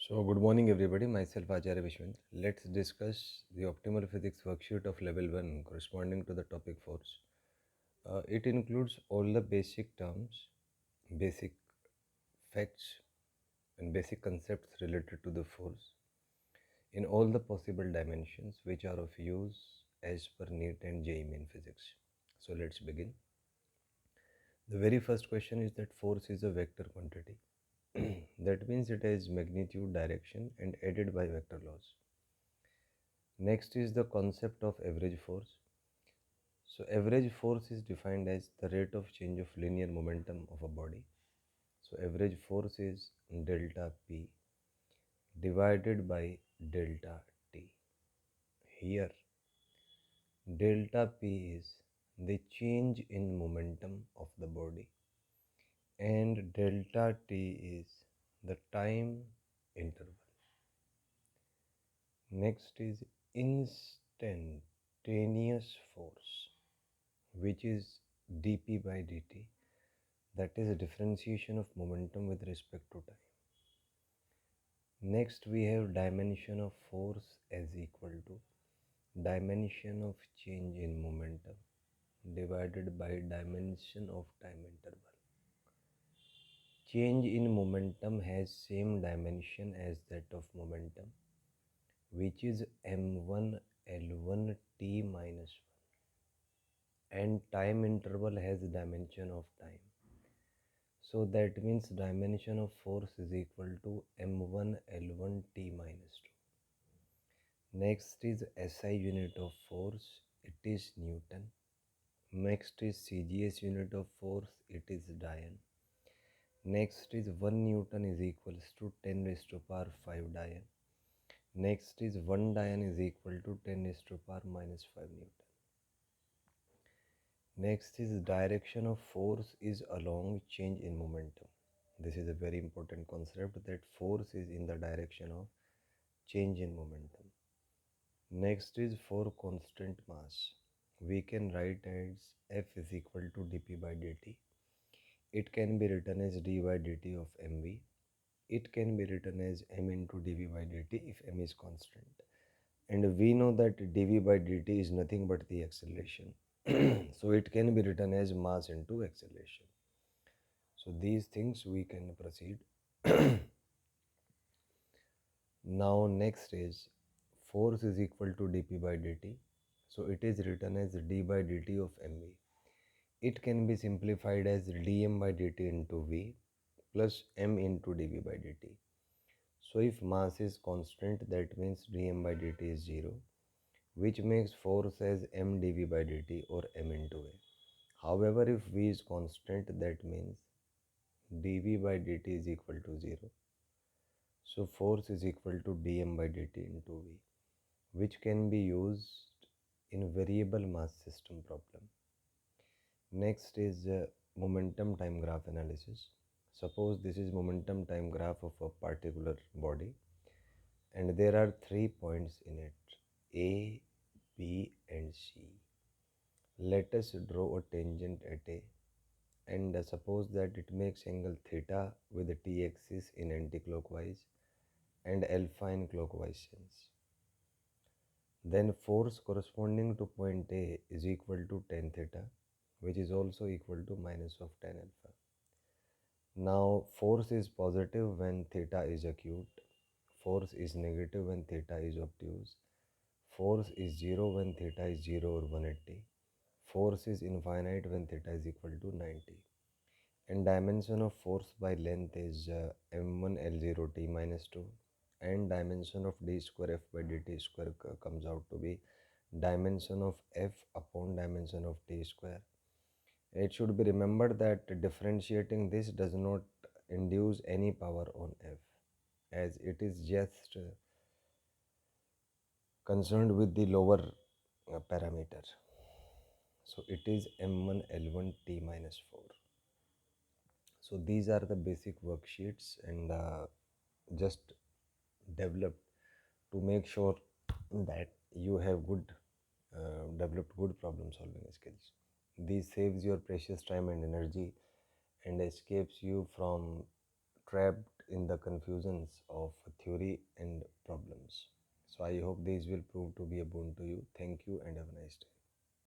So, good morning, everybody. Myself, Acharya Vishwant. Let's discuss the optimal physics worksheet of level 1 corresponding to the topic force. It includes all the basic terms, basic facts, and basic concepts related to the force in all the possible dimensions which are of use as per NEET and JEE in physics. So, let's begin. The very first question is that force is a vector quantity. That means it has magnitude, direction, and added by vector laws. Next is the concept of average force. So, average force is defined as the rate of change of linear momentum of a body. So, average force is delta P divided by delta T. Here, delta P is the change in momentum of the body, and delta T is the time interval. Next is instantaneous force, which is dp by dt, that is a differentiation of momentum with respect to time. Next, we have dimension of force as equal to dimension of change in momentum divided by dimension of time interval. Change in momentum has same dimension as that of momentum, which is m1 l1 t minus 1, and time interval has dimension of time. So that means dimension of force is equal to m1 l1 t minus 2. Next is SI unit of force, it is Newton. Next is CGS unit of force, it is Dian. Next is 1 Newton is equals to 10 raised to power 5 Dian. Next is 1 Dian is equal to 10 raised to power minus 5 Newton. Next is direction of force is along change in momentum. This is a very important concept, that force is in the direction of change in momentum. Next is for constant mass. We can write as F is equal to dp by dt. It can be written as d by dt of mv. It can be written as m into dv by dt if m is constant. And we know that dv by dt is nothing but the acceleration. So it can be written as mass into acceleration. So these things we can proceed. Now next is force is equal to dp by dt. So it is written as d by dt of mv. It can be simplified as dm by dt into v plus m into dv by dt. So if mass is constant, that means dm by dt is 0, which makes force as m dv by dt or m into a. However, if v is constant, that means dv by dt is equal to 0. So force is equal to dm by dt into v, which can be used in variable mass system problem. Next is momentum time graph analysis. Suppose this is momentum time graph of a particular body, and there are 3 points in it, A, B and C. Let us draw a tangent at A, and suppose that it makes angle theta with the t-axis in anticlockwise and alpha in clockwise sense. Then force corresponding to point A is equal to tan theta, which is also equal to minus of tan alpha. Now force is positive when theta is acute, force is negative when theta is obtuse, force is 0 when theta is 0 or 180, force is infinite when theta is equal to 90. And dimension of force by length is m1 l0 t minus 2, and dimension of d square f by dt square comes out to be dimension of f upon dimension of t square. It should be remembered that differentiating this does not induce any power on f, as it is just concerned with the lower parameter. So it is m1 l1 t minus 4. So these are the basic worksheets, and just developed to make sure that you have developed good problem solving skills. This saves your precious time and energy and escapes you from trapped in the confusions of theory and problems. So I hope these will prove to be a boon to you. Thank you and have a nice day.